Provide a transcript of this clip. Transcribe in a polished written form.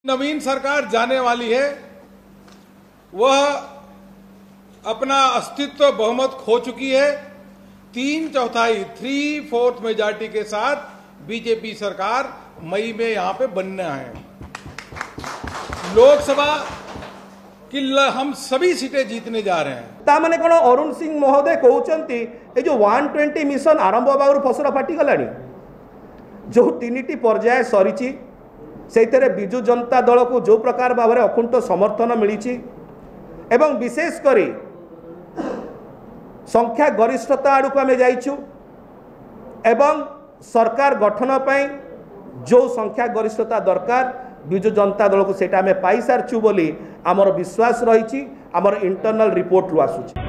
नवीन सरकार जाने वाली है, वह अपना अस्तित्व बहुमत खो चुकी है। 3/4 मेजॉरिटी के साथ बीजेपी सरकार मई में यहां पे बनना है। लोकसभा कि हम सभी सीटें जीतने जा रहे हैं। तामाने कोन अरुण सिंह महोदय कहउचंती ए जो 120 मिशन आरंभ होबार फसर फाटी गलानी, जो 3टी पर्याय सरीची सेइतरे बिजु जनता दल को जो प्रकार भाव में अकुंठ समर्थन मिली एवं विशेष करी संख्या गरिष्ठता आड़ को आम जाइछु एवं सरकार गठन पर जो संख्या गरिष्ठता दरकार बिजु जनता दल को सेटा आम पाई सारछु बोली आमर विश्वास रही, आमर इंटरनल रिपोर्ट रु आसुछि।